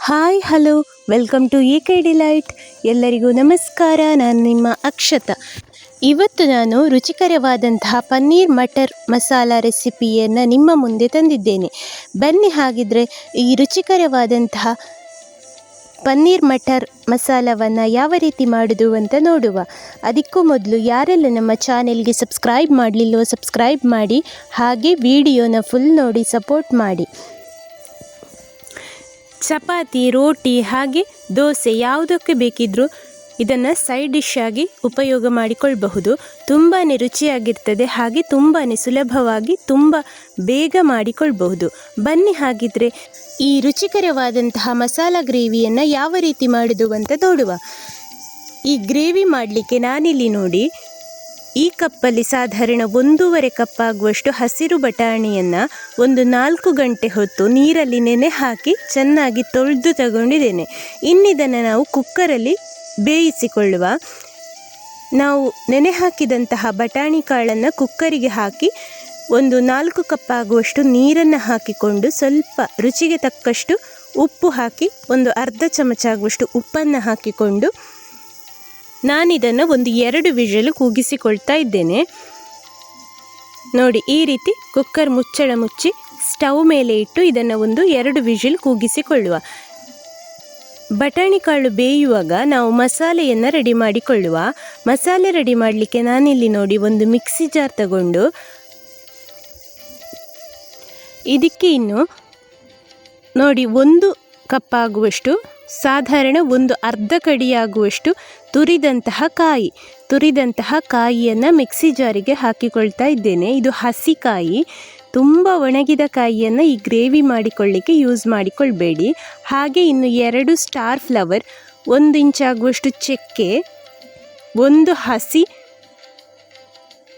Hi hello welcome to AK delight. ಎಲ್ಲರಿಗೂ ನಮಸ್ಕಾರ. ನಾನು ನಿಮ್ಮ ಅಕ್ಷತಾ. ಇವತ್ತು ನಾನು ರುಚಿಕರವಾದಂತಹ ಪನ್ನೀರ್ ಮಟರ್ ಮಸಾಲ ರೆಸಿಪಿಯನ್ನು ನಿಮ್ಮ ಮುಂದೆ ತಂದಿದ್ದೇನೆ. ಬನ್ನಿ ಹಾಗಿದ್ರೆ ಈ ರುಚಿಕರವಾದಂತಹ ಪನ್ನೀರ್ ಮಟರ್ ಮಸಾಲವನ್ನು ಯಾವ ರೀತಿ ಮಾಡೋದು ಅಂತ ನೋಡುವ. ಅದಕ್ಕೂ ಮೊದಲು ಯಾರೆಲ್ಲ ನಮ್ಮ ಚಾನೆಲ್ಗೆ ಸಬ್ಸ್ಕ್ರೈಬ್ ಮಾಡಲಿಲ್ಲವೋ ಸಬ್ಸ್ಕ್ರೈಬ್ ಮಾಡಿ, ಹಾಗೆ ವಿಡಿಯೋನ ಫುಲ್ ನೋಡಿ ಸಪೋರ್ಟ್ ಮಾಡಿ. ಚಪಾತಿ, ರೋಟಿ ಹಾಗೆ ದೋಸೆ ಯಾವುದಕ್ಕೆ ಬೇಕಿದ್ದರೂ ಇದನ್ನು ಸೈಡ್ ಡಿಶ್ ಆಗಿ ಉಪಯೋಗ ಮಾಡಿಕೊಳ್ಳಬಹುದು. ತುಂಬಾ ರುಚಿಯಾಗಿರ್ತದೆ, ಹಾಗೆ ತುಂಬಾ ಸುಲಭವಾಗಿ ತುಂಬ ಬೇಗ ಮಾಡಿಕೊಳ್ಬಹುದು. ಬನ್ನಿ ಹಾಗಿದ್ರೆ ಈ ರುಚಿಕರವಾದಂತಹ ಮಸಾಲ ಗ್ರೇವಿಯನ್ನು ಯಾವ ರೀತಿ ಮಾಡೋದು ಅಂತ ನೋಡುವ. ಈ ಗ್ರೇವಿ ಮಾಡಲಿಕ್ಕೆ ನಾನಿಲ್ಲಿ ನೋಡಿ ಈ ಕಪ್ಪಲ್ಲಿ ಸಾಧಾರಣ 1.5 ಕಪ್ ಆಗುವಷ್ಟು ಹಸಿರು ಬಟಾಣಿಯನ್ನು 4 ಗಂಟೆ ಹೊತ್ತು ನೀರಲ್ಲಿ ನೆನೆ ಹಾಕಿ ಚೆನ್ನಾಗಿ ತೊಳೆದು ತಗೊಂಡಿದ್ದೇನೆ. ಇನ್ನಿದನ್ನು ನಾವು ಕುಕ್ಕರಲ್ಲಿ ಬೇಯಿಸಿಕೊಳ್ಳುವ. ನಾವು ನೆನೆ ಹಾಕಿದಂತಹ ಬಟಾಣಿ ಕಾಳನ್ನು ಕುಕ್ಕರಿಗೆ ಹಾಕಿ 4 ಕಪ್ ಆಗುವಷ್ಟು ನೀರನ್ನು ಹಾಕಿಕೊಂಡು ಸ್ವಲ್ಪ ರುಚಿಗೆ ತಕ್ಕಷ್ಟು ಉಪ್ಪು ಹಾಕಿ ಅರ್ಧ ಚಮಚ ಆಗುವಷ್ಟು ಉಪ್ಪನ್ನು ಹಾಕಿಕೊಂಡು ನಾನಿದನ್ನು 2 ವಿಷಲ್ ಕೂಗಿಸಿಕೊಳ್ತಾ ಇದ್ದೇನೆ. ನೋಡಿ, ಈ ರೀತಿ ಕುಕ್ಕರ್ ಮುಚ್ಚಳ ಮುಚ್ಚಿ ಸ್ಟವ್ ಮೇಲೆ ಇಟ್ಟು ಇದನ್ನು 2 ವಿಷಲ್ ಕೂಗಿಸಿಕೊಳ್ಳುವ. ಬಟಾಣಿ ಕಾಳು ಬೇಯುವಾಗ ನಾವು ಮಸಾಲೆಯನ್ನು ರೆಡಿ ಮಾಡಿಕೊಳ್ಳುವ. ಮಸಾಲೆ ರೆಡಿ ಮಾಡಲಿಕ್ಕೆ ನಾನಿಲ್ಲಿ ನೋಡಿ ಮಿಕ್ಸಿ ಜಾರ್ ತಗೊಂಡು ಇದಕ್ಕೆ ಇನ್ನು ನೋಡಿ 1 ಕಪ್ ಆಗುವಷ್ಟು ಸಾಧಾರಣ ಅರ್ಧ ಕಡಿಯಾಗುವಷ್ಟು ತುರಿದಂತಹ ಕಾಯಿಯನ್ನು ಮಿಕ್ಸಿ ಜಾರಿಗೆ ಹಾಕಿಕೊಳ್ತಾ ಇದ್ದೇನೆ. ಇದು ಹಸಿ ಕಾಯಿ, ತುಂಬ ಒಣಗಿದ ಕಾಯಿಯನ್ನು ಈ ಗ್ರೇವಿ ಮಾಡಿಕೊಳ್ಳಿಕ್ಕೆ ಯೂಸ್ ಮಾಡಿಕೊಳ್ಬೇಡಿ. ಹಾಗೆ ಇನ್ನು 2 ಸ್ಟಾರ್ ಫ್ಲವರ್, 1 ಇಂಚ್ ಆಗುವಷ್ಟು ಚಕ್ಕೆ, 1 ಹಸಿ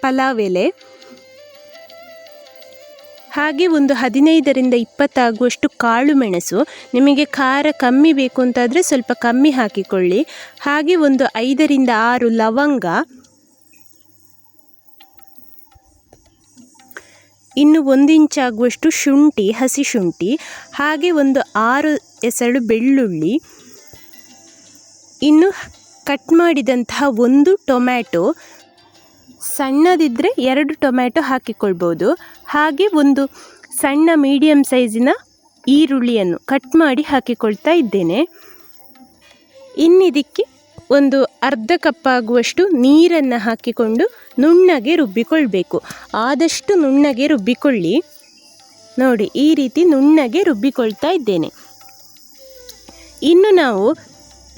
ಪಲಾವ್ ಎಲೆ, ಹಾಗೆ 15ರಿಂದ 20 ಆಗುವಷ್ಟು ಕಾಳು ಮೆಣಸು. ನಿಮಗೆ ಖಾರ ಕಮ್ಮಿ ಬೇಕು ಅಂತಾದರೆ ಸ್ವಲ್ಪ ಕಮ್ಮಿ ಹಾಕಿಕೊಳ್ಳಿ. ಹಾಗೆ 5ರಿಂದ 6 ಲವಂಗ, ಇನ್ನು 1 ಇಂಚ್ ಆಗುವಷ್ಟು ಶುಂಠಿ, ಹಸಿ ಶುಂಠಿ, ಹಾಗೆ 6 ಎಸಳು ಬೆಳ್ಳುಳ್ಳಿ, ಇನ್ನು ಕಟ್ ಮಾಡಿದಂತಹ 1 ಟೊಮ್ಯಾಟೊ, ಸಣ್ಣದಿದ್ದರೆ 2 ಟೊಮ್ಯಾಟೊ ಹಾಕಿಕೊಳ್ಬೋದು. ಹಾಗೆ 1 ಸಣ್ಣ ಮೀಡಿಯಮ್ ಸೈಜಿನ ಈರುಳ್ಳಿಯನ್ನು ಕಟ್ ಮಾಡಿ ಹಾಕಿಕೊಳ್ತಾ ಇದ್ದೇನೆ. ಇನ್ನಿದಕ್ಕೆ ಅರ್ಧ ಕಪ್ ಆಗುವಷ್ಟು ನೀರನ್ನು ಹಾಕಿಕೊಂಡು ನುಣ್ಣಗೆ ರುಬ್ಬಿಕೊಳ್ಬೇಕು. ಆದಷ್ಟು ನುಣ್ಣಗೆ ರುಬ್ಬಿಕೊಳ್ಳಿ. ನೋಡಿ, ಈ ರೀತಿ ನುಣ್ಣಗೆ ರುಬ್ಬಿಕೊಳ್ತಾ ಇದ್ದೇನೆ. ಇನ್ನು ನಾವು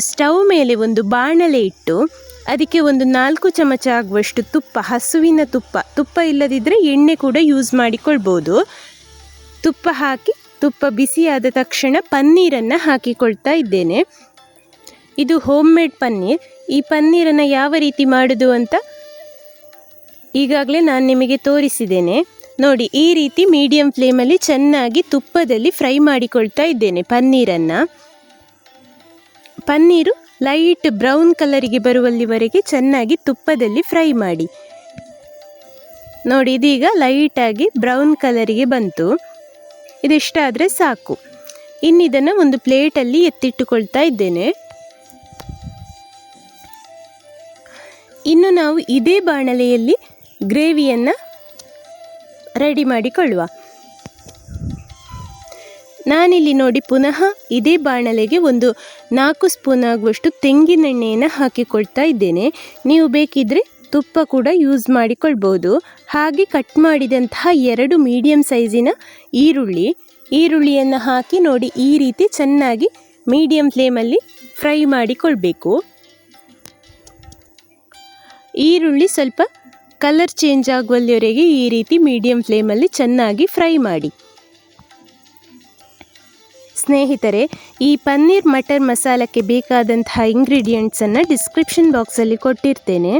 ಸ್ಟವ್ ಮೇಲೆ ಬಾಣಲೆ ಇಟ್ಟು ಅದಕ್ಕೆ 4 ಚಮಚ ಆಗುವಷ್ಟು ತುಪ್ಪ, ಹಸುವಿನ ತುಪ್ಪ ಇಲ್ಲದಿದ್ದರೆ ಎಣ್ಣೆ ಕೂಡ ಯೂಸ್ ಮಾಡಿಕೊಳ್ಬೋದು. ತುಪ್ಪ ಹಾಕಿ ತುಪ್ಪ ಬಿಸಿಯಾದ ತಕ್ಷಣ ಪನ್ನೀರನ್ನು ಹಾಕಿಕೊಳ್ತಾ ಇದ್ದೇನೆ. ಇದು ಹೋಮ್ ಮೇಡ್ ಪನ್ನೀರ್. ಈ ಪನ್ನೀರನ್ನು ಯಾವ ರೀತಿ ಮಾಡೋದು ಅಂತ ಈಗಾಗಲೇ ನಾನು ನಿಮಗೆ ತೋರಿಸಿದ್ದೇನೆ. ನೋಡಿ, ಈ ರೀತಿ ಮೀಡಿಯಂ ಫ್ಲೇಮಲ್ಲಿ ಚೆನ್ನಾಗಿ ತುಪ್ಪದಲ್ಲಿ ಫ್ರೈ ಮಾಡಿಕೊಳ್ತಾ ಇದ್ದೇನೆ ಪನ್ನೀರು ಲೈಟ್ ಬ್ರೌನ್ ಕಲರಿಗೆ ಬರುವಲ್ಲಿವರೆಗೆ ಚೆನ್ನಾಗಿ ತುಪ್ಪದಲ್ಲಿ ಫ್ರೈ ಮಾಡಿ. ನೋಡಿ, ಇದೀಗ ಲೈಟಾಗಿ ಬ್ರೌನ್ ಕಲರಿಗೆ ಬಂತು. ಇದಿಷ್ಟಾದರೆ ಸಾಕು. ಇನ್ನಿದನ್ನು ಪ್ಲೇಟಲ್ಲಿ ಎತ್ತಿಟ್ಟುಕೊಳ್ತಾ ಇದ್ದೇನೆ. ಇನ್ನು ನಾವು ಇದೇ ಬಾಣಲೆಯಲ್ಲಿ ಗ್ರೇವಿಯನ್ನು ರೆಡಿ ಮಾಡಿಕೊಳ್ಳುವ. ನಾನಿಲ್ಲಿ ನೋಡಿ ಪುನಃ ಇದೇ ಬಾಣಲೆಗೆ 4 ಸ್ಪೂನ್ ಆಗುವಷ್ಟು ತೆಂಗಿನೆಣ್ಣೆಯನ್ನು ಹಾಕಿಕೊಳ್ತಾ ಇದ್ದೇನೆ. ನೀವು ಬೇಕಿದ್ದರೆ ತುಪ್ಪ ಕೂಡ ಯೂಸ್ ಮಾಡಿಕೊಳ್ಬೋದು. ಹಾಗೆ ಕಟ್ ಮಾಡಿದಂತಹ 2 ಮೀಡಿಯಮ್ ಸೈಜಿನ ಈರುಳ್ಳಿಯನ್ನು ಹಾಕಿ ನೋಡಿ, ಈ ರೀತಿ ಚೆನ್ನಾಗಿ ಮೀಡಿಯಮ್ ಫ್ಲೇಮಲ್ಲಿ ಫ್ರೈ ಮಾಡಿಕೊಳ್ಬೇಕು. ಈರುಳ್ಳಿ ಸ್ವಲ್ಪ ಕಲರ್ ಚೇಂಜ್ ಆಗುವಲ್ಲಿವರೆಗೆ ಈ ರೀತಿ ಮೀಡಿಯಮ್ ಫ್ಲೇಮಲ್ಲಿ ಚೆನ್ನಾಗಿ ಫ್ರೈ ಮಾಡಿ. ಸ್ನೇಹಿತರೆ, ಈ ಪನ್ನೀರ್ ಮಟರ್ ಮಸಾಲಕ್ಕೆ ಬೇಕಾದಂತಹ ಇಂಗ್ರೀಡಿಯೆಂಟ್ಸನ್ನು ಡಿಸ್ಕ್ರಿಪ್ಷನ್ ಬಾಕ್ಸಲ್ಲಿ ಕೊಟ್ಟಿರ್ತೇನೆ.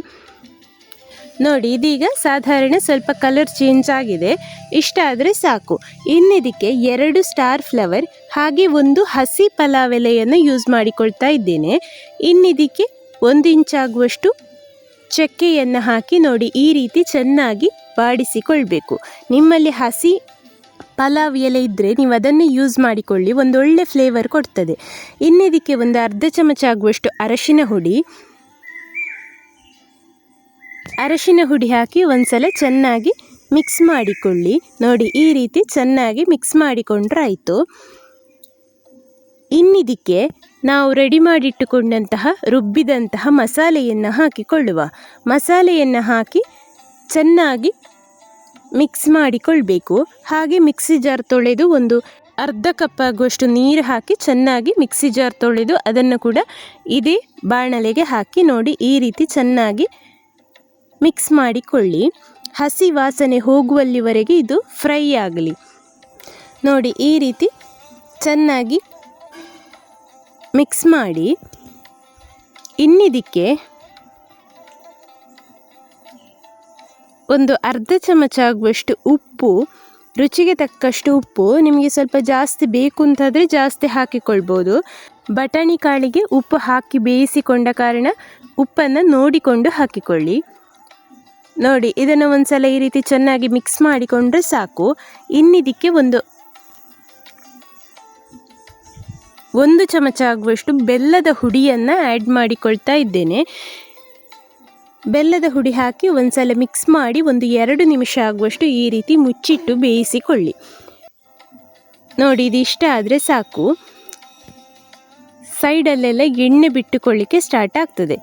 ನೋಡಿ, ಇದೀಗ ಸಾಧಾರಣ ಸ್ವಲ್ಪ ಕಲರ್ ಚೇಂಜ್ ಆಗಿದೆ. ಇಷ್ಟ ಆದರೆ ಸಾಕು. ಇನ್ನಿದಕ್ಕೆ 2 ಸ್ಟಾರ್ ಫ್ಲವರ್ ಹಾಗೆ 1 ಹಸಿ ಪಲಾವ್ ಎಲೆಯನ್ನು ಯೂಸ್ ಮಾಡಿಕೊಳ್ತಾ ಇದ್ದೇನೆ. ಇನ್ನಿದಕ್ಕೆ 1 ಇಂಚ್ ಆಗುವಷ್ಟು ಚಕ್ಕೆಯನ್ನು ಹಾಕಿ ನೋಡಿ, ಈ ರೀತಿ ಚೆನ್ನಾಗಿ ಬಾಡಿಸಿಕೊಳ್ಬೇಕು. ನಿಮ್ಮಲ್ಲಿ ಹಸಿ ಪಲಾವ್ ಎಲೆ ಇದ್ದರೆ ನೀವು ಅದನ್ನೇ ಯೂಸ್ ಮಾಡಿಕೊಳ್ಳಿ, ಒಂದೊಳ್ಳೆ ಫ್ಲೇವರ್ ಕೊಡ್ತದೆ. ಇನ್ನಿದಕ್ಕೆ ಒಂದು ಅರ್ಧ ಚಮಚ ಆಗುವಷ್ಟು ಅರಶಿನ ಹುಡಿ ಹಾಕಿ ಒಂದ್ಸಲ ಚೆನ್ನಾಗಿ ಮಿಕ್ಸ್ ಮಾಡಿಕೊಳ್ಳಿ. ನೋಡಿ, ಈ ರೀತಿ ಚೆನ್ನಾಗಿ ಮಿಕ್ಸ್ ಮಾಡಿಕೊಂಡ್ರೆ ಆಯಿತು. ಇನ್ನಿದಕ್ಕೆ ನಾವು ರೆಡಿ ಮಾಡಿಟ್ಟುಕೊಂಡಂತಹ ರುಬ್ಬಿದಂತಹ ಮಸಾಲೆಯನ್ನು ಹಾಕಿಕೊಳ್ಳುವ. ಮಸಾಲೆಯನ್ನು ಹಾಕಿ ಚೆನ್ನಾಗಿ ಮಿಕ್ಸ್ ಮಾಡಿಕೊಳ್ಬೇಕು. ಹಾಗೆ ಮಿಕ್ಸಿ ಜಾರ್ ತೊಳೆದು ಒಂದು ಅರ್ಧ ಕಪ್ ಆಗುವಷ್ಟು ನೀರು ಹಾಕಿ ಚೆನ್ನಾಗಿ ಮಿಕ್ಸಿ ಜಾರ್ ತೊಳೆದು ಅದನ್ನು ಕೂಡ ಇದೇ ಬಾಣಲೆಗೆ ಹಾಕಿ ನೋಡಿ ಈ ರೀತಿ ಚೆನ್ನಾಗಿ ಮಿಕ್ಸ್ ಮಾಡಿಕೊಳ್ಳಿ. ಹಸಿ ವಾಸನೆ ಹೋಗುವಲ್ಲಿವರೆಗೆ ಇದು ಫ್ರೈ ಆಗಲಿ. ನೋಡಿ, ಈ ರೀತಿ ಚೆನ್ನಾಗಿ ಮಿಕ್ಸ್ ಮಾಡಿ ಇನ್ನಿದಕ್ಕೆ ಒಂದು ಅರ್ಧ ಚಮಚ ಆಗುವಷ್ಟು ಉಪ್ಪು, ರುಚಿಗೆ ತಕ್ಕಷ್ಟು ಉಪ್ಪು. ನಿಮಗೆ ಸ್ವಲ್ಪ ಜಾಸ್ತಿ ಬೇಕು ಅಂತಾದರೆ ಜಾಸ್ತಿ ಹಾಕಿಕೊಳ್ಬೋದು. ಬಟಾಣಿ ಕಾಳಿಗೆ ಉಪ್ಪು ಹಾಕಿ ಬೇಯಿಸಿಕೊಂಡ ಕಾರಣ ಉಪ್ಪನ್ನು ನೋಡಿಕೊಂಡು ಹಾಕಿಕೊಳ್ಳಿ. ನೋಡಿ, ಇದನ್ನು ಒಂದ್ಸಲ ಈ ರೀತಿ ಚೆನ್ನಾಗಿ ಮಿಕ್ಸ್ ಮಾಡಿಕೊಂಡ್ರೆ ಸಾಕು. ಇನ್ನಿದಕ್ಕೆ ಒಂದು ಚಮಚ ಆಗುವಷ್ಟು ಬೆಲ್ಲದ ಹುಡಿಯನ್ನು ಆ್ಯಡ್ ಮಾಡಿಕೊಳ್ತಾ ಇದ್ದೇನೆ. ಬೆಲ್ಲದ ಹುಡಿ ಹಾಕಿ ಒಂದ್ಸಲ ಮಿಕ್ಸ್ ಮಾಡಿ 1-2 ನಿಮಿಷ ಆಗುವಷ್ಟು ಈ ರೀತಿ ಮುಚ್ಚಿಟ್ಟು ಬೇಯಿಸಿಕೊಳ್ಳಿ. ನೋಡಿ, ಇದು ಇಷ್ಟ ಆದರೆ ಸಾಕು. ಸೈಡಲ್ಲೆಲ್ಲ ಎಣ್ಣೆ ಬಿಟ್ಟುಕೊಳ್ಳಿಕ್ಕೆ ಸ್ಟಾರ್ಟ್ ಆಗ್ತದೆ.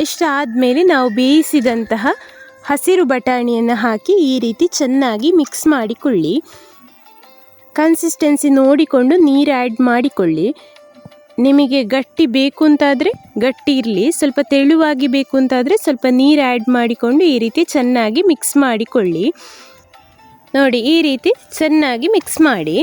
ಇಷ್ಟ ಆದಮೇಲೆ ನಾವು ಬೇಯಿಸಿದಂತಹ ಹಸಿರು ಬಟಾಣಿಯನ್ನು ಹಾಕಿ ಈ ರೀತಿ ಚೆನ್ನಾಗಿ ಮಿಕ್ಸ್ ಮಾಡಿಕೊಳ್ಳಿ. ಕನ್ಸಿಸ್ಟೆನ್ಸಿ ನೋಡಿಕೊಂಡು ನೀರು ಆ್ಯಡ್ ಮಾಡಿಕೊಳ್ಳಿ. ನಿಮಗೆ ಗಟ್ಟಿ ಬೇಕು ಅಂತಾದರೆ ಗಟ್ಟಿ ಇರಲಿ, ಸ್ವಲ್ಪ ತೆಳುವಾಗಿ ಬೇಕು ಅಂತಾದರೆ ಸ್ವಲ್ಪ ನೀರು ಆ್ಯಡ್ ಮಾಡಿಕೊಂಡು ಈ ರೀತಿ ಚೆನ್ನಾಗಿ ಮಿಕ್ಸ್ ಮಾಡಿಕೊಳ್ಳಿ. ನೋಡಿ, ಈ ರೀತಿ ಚೆನ್ನಾಗಿ ಮಿಕ್ಸ್ ಮಾಡಿ.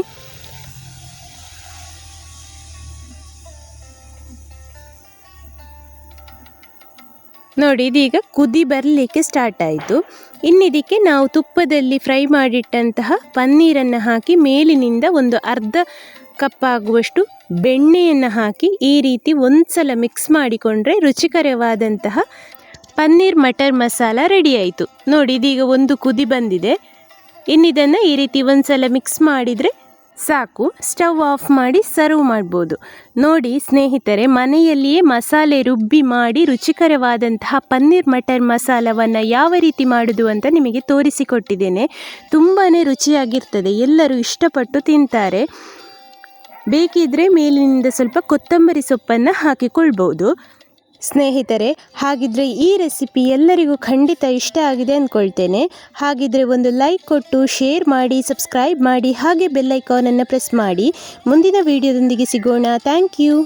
ನೋಡಿ, ಇದೀಗ ಕುದಿ ಬರಲಿಕ್ಕೆ ಸ್ಟಾರ್ಟ್ ಆಯಿತು. ಇನ್ನಿದಕ್ಕೆ ನಾವು ತುಪ್ಪದಲ್ಲಿ ಫ್ರೈ ಮಾಡಿಟ್ಟಂತಹ ಪನ್ನೀರನ್ನು ಹಾಕಿ ಮೇಲಿನಿಂದ ಒಂದು ಅರ್ಧ ಕಪ್ ಆಗುವಷ್ಟು ಬೆಣ್ಣೆಯನ್ನು ಹಾಕಿ ಈ ರೀತಿ ಒಂದ್ಸಲ ಮಿಕ್ಸ್ ಮಾಡಿಕೊಂಡ್ರೆ ರುಚಿಕರವಾದಂತಹ ಪನ್ನೀರ್ ಮಟರ್ ಮಸಾಲ ರೆಡಿ ಆಯಿತು. ನೋಡಿ, ಇದೀಗ ಒಂದು ಕುದಿ ಬಂದಿದೆ. ಇನ್ನಿದನ್ನು ಈ ರೀತಿ ಒಂದ್ಸಲ ಮಿಕ್ಸ್ ಮಾಡಿದರೆ ಸಾಕು. ಸ್ಟವ್ ಆಫ್ ಮಾಡಿ ಸರ್ವ್ ಮಾಡ್ಬೋದು. ನೋಡಿ ಸ್ನೇಹಿತರೆ, ಮನೆಯಲ್ಲಿಯೇ ಮಸಾಲೆ ರುಬ್ಬಿ ಮಾಡಿ ರುಚಿಕರವಾದಂತಹ ಪನ್ನೀರ್ ಮಟರ್ ಮಸಾಲವನ್ನು ಯಾವ ರೀತಿ ಮಾಡೋದು ಅಂತ ನಿಮಗೆ ತೋರಿಸಿಕೊಟ್ಟಿದ್ದೇನೆ. ತುಂಬಾ ರುಚಿಯಾಗಿರ್ತದೆ, ಎಲ್ಲರೂ ಇಷ್ಟಪಟ್ಟು ತಿಂತಾರೆ. ಬೇಕಿದ್ರೆ ಮೇಲಿನಿಂದ ಸ್ವಲ್ಪ ಕೊತ್ತಂಬರಿ ಸೊಪ್ಪನ್ನು ಹಾಕಿಕೊಳ್ಬೋದು. ಸ್ನೇಹಿತರೆ, ಹಾಗಿದ್ರೆ ಈ ರೆಸಿಪಿ ಎಲ್ಲರಿಗೂ ಖಂಡಿತ ಇಷ್ಟ ಆಗಿದೆ ಅಂದ್ಕೊಳ್ತೇನೆ. ಹಾಗಿದ್ರೆ ಒಂದು ಲೈಕ್ ಕೊಟ್ಟು ಶೇರ್ ಮಾಡಿ, ಸಬ್ಸ್ಕ್ರೈಬ್ ಮಾಡಿ, ಹಾಗೆ ಬೆಲ್ ಐಕಾನನ್ನು ಪ್ರೆಸ್ ಮಾಡಿ. ಮುಂದಿನ ವಿಡಿಯೋದೊಂದಿಗೆ ಸಿಗೋಣ. Thank you.